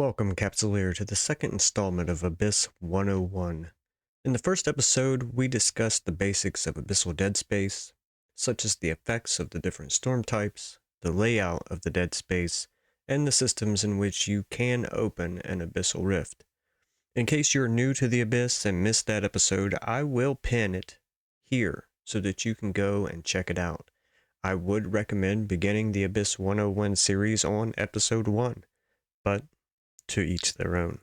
Welcome, Capsuleer, to the second installment of Abyss 101. In the first episode, we discussed the basics of abyssal dead space, such as the effects of the different storm types, the layout of the dead space, and the systems in which you can open an abyssal rift. In case you're new to the Abyss and missed that episode, I will pin it here so that you can go and check it out. I would recommend beginning the Abyss 101 series on episode 1, but to each their own.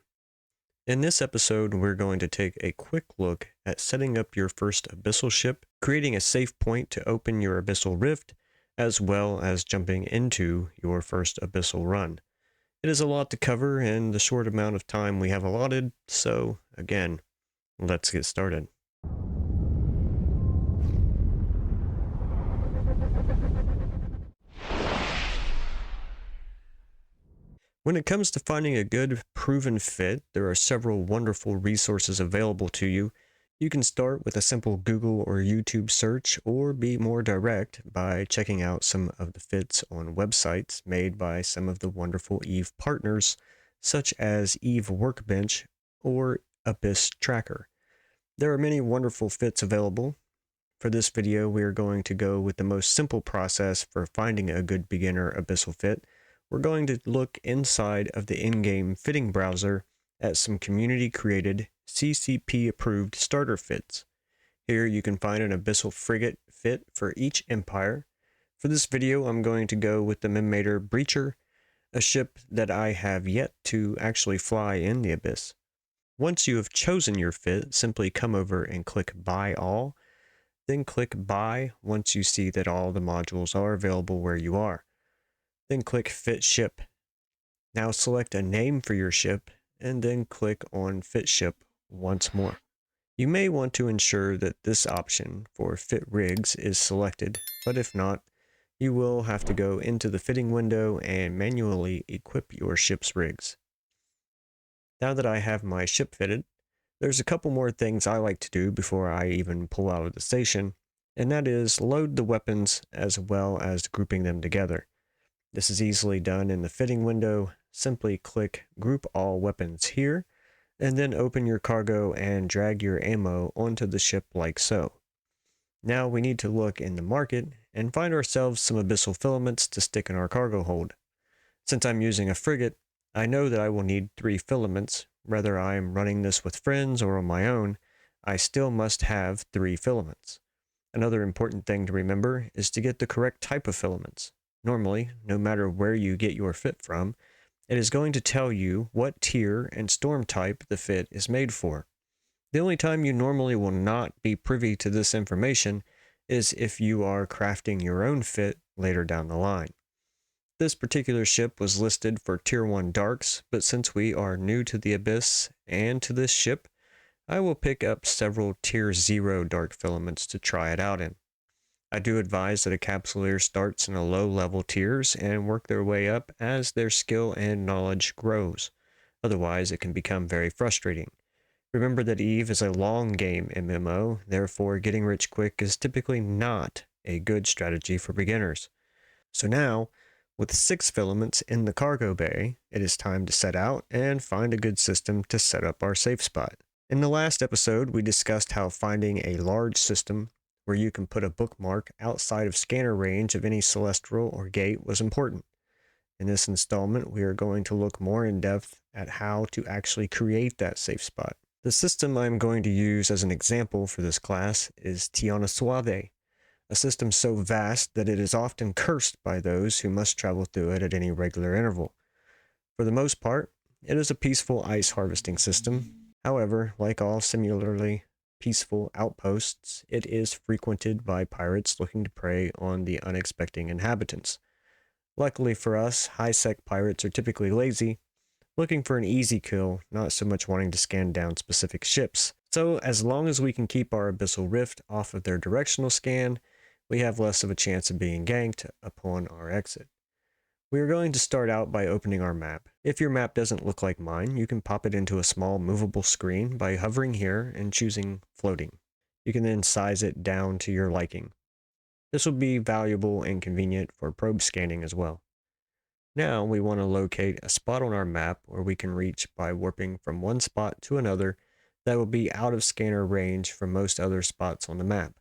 In this episode, we're going to take a quick look at setting up your first abyssal ship, creating a safe point to open your abyssal rift, as well as jumping into your first abyssal run. It is a lot to cover in the short amount of time we have allotted, so again, let's get started. When it comes to finding a good, proven fit, there are several wonderful resources available to you. You can start with a simple Google or YouTube search, or be more direct by checking out some of the fits on websites made by some of the wonderful EVE partners, such as EVE Workbench or Abyss Tracker. There are many wonderful fits available. For this video, we are going to go with the most simple process for finding a good beginner abyssal fit. We're going to look inside of the in-game fitting browser at some community-created, CCP-approved starter fits. Here you can find an abyssal frigate fit for each empire. For this video, I'm going to go with the Mimmator Breacher, a ship that I have yet to actually fly in the Abyss. Once you have chosen your fit, simply come over and click Buy All, then click Buy once you see that all the modules are available where you are. Then click Fit Ship. Now select a name for your ship, and then click on Fit Ship once more. You may want to ensure that this option for Fit Rigs is selected, but if not, you will have to go into the fitting window and manually equip your ship's rigs. Now that I have my ship fitted, there's a couple more things I like to do before I even pull out of the station, and that is load the weapons as well as grouping them together. This is easily done in the fitting window. Simply click Group All Weapons here, and then open your cargo and drag your ammo onto the ship like so. Now we need to look in the market and find ourselves some abyssal filaments to stick in our cargo hold. Since I'm using a frigate, I know that I will need 3 filaments. Whether I am running this with friends or on my own, I still must have 3 filaments. Another important thing to remember is to get the correct type of filaments. Normally, no matter where you get your fit from, it is going to tell you what tier and storm type the fit is made for. The only time you normally will not be privy to this information is if you are crafting your own fit later down the line. This particular ship was listed for Tier 1 Darks, but since we are new to the Abyss and to this ship, I will pick up several Tier 0 Dark filaments to try it out in. I do advise that a Capsuleer starts in a low-level tiers and work their way up as their skill and knowledge grows. Otherwise, it can become very frustrating. Remember that EVE is a long-game MMO, therefore getting rich quick is typically not a good strategy for beginners. So now, with 6 filaments in the cargo bay, it is time to set out and find a good system to set up our safe spot. In the last episode, we discussed how finding a large system where you can put a bookmark outside of scanner range of any celestial or gate was important. In this installment, we are going to look more in depth at how to actually create that safe spot. The system I'm going to use as an example for this class is Tiana Suave, a system so vast that it is often cursed by those who must travel through it at any regular interval. For the most part, it is a peaceful ice harvesting system. However, like all similarly peaceful outposts, it is frequented by pirates looking to prey on the unexpecting inhabitants. Luckily for us, high-sec pirates are typically lazy, looking for an easy kill, not so much wanting to scan down specific ships. So as long as we can keep our abyssal rift off of their directional scan, we have less of a chance of being ganked upon our exit. We are going to start out by opening our map. If your map doesn't look like mine, you can pop it into a small movable screen by hovering here and choosing floating. You can then size it down to your liking. This will be valuable and convenient for probe scanning as well. Now we want to locate a spot on our map where we can reach by warping from one spot to another that will be out of scanner range from most other spots on the map.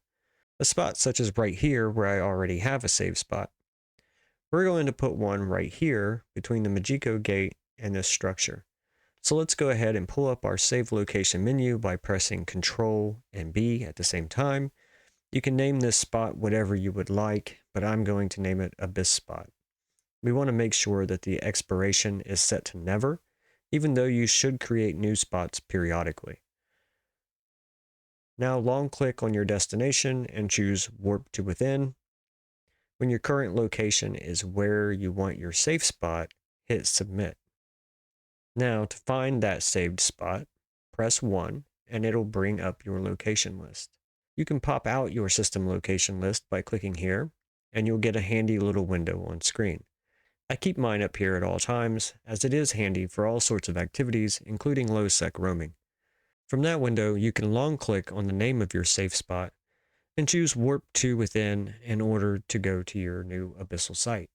A spot such as right here where I already have a save spot. We're going to put one right here between the Majiko gate and this structure. So let's go ahead and pull up our save location menu by pressing Ctrl and B at the same time. You can name this spot whatever you would like, but I'm going to name it Abyss Spot. We want to make sure that the expiration is set to never, even though you should create new spots periodically. Now long click on your destination and choose Warp to Within. When your current location is where you want your safe spot, hit Submit. Now to find that saved spot, press 1 and it'll bring up your location list. You can pop out your system location list by clicking here, and you'll get a handy little window on screen. I keep mine up here at all times, as it is handy for all sorts of activities, including low-sec roaming. From that window, you can long-click on the name of your safe spot and choose Warp to Within in order to go to your new abyssal site.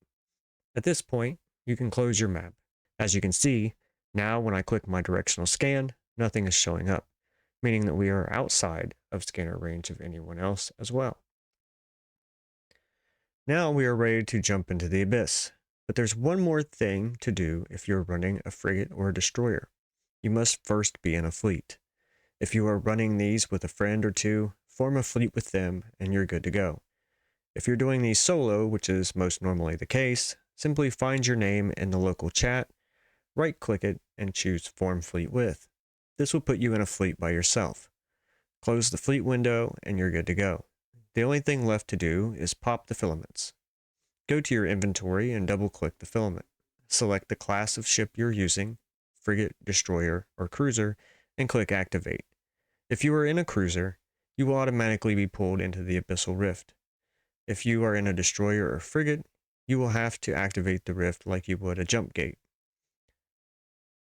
At this point, you can close your map. As you can see, now when I click my directional scan, nothing is showing up, meaning that we are outside of scanner range of anyone else as well. Now we are ready to jump into the abyss, but there's one more thing to do if you're running a frigate or a destroyer. You must first be in a fleet. If you are running these with a friend or two, form a fleet with them and you're good to go. If you're doing these solo, which is most normally the case, simply find your name in the local chat, right-click it, and choose Form Fleet With. This will put you in a fleet by yourself. Close the fleet window and you're good to go. The only thing left to do is pop the filaments. Go to your inventory and double-click the filament. Select the class of ship you're using, frigate, destroyer, or cruiser, and click Activate. If you are in a cruiser, you will automatically be pulled into the abyssal rift. If you are in a destroyer or frigate, you will have to activate the rift like you would a jump gate.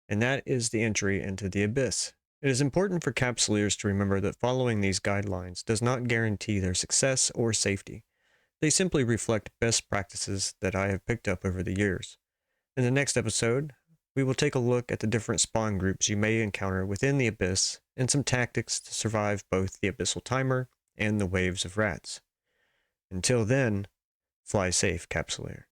And that is the entry into the abyss. It is important for capsuleers to remember that following these guidelines does not guarantee their success or safety. They simply reflect best practices that I have picked up over the years. In the next episode, we will take a look at the different spawn groups you may encounter within the abyss and some tactics to survive both the abyssal timer and the waves of rats. Until then, fly safe, capsuleer.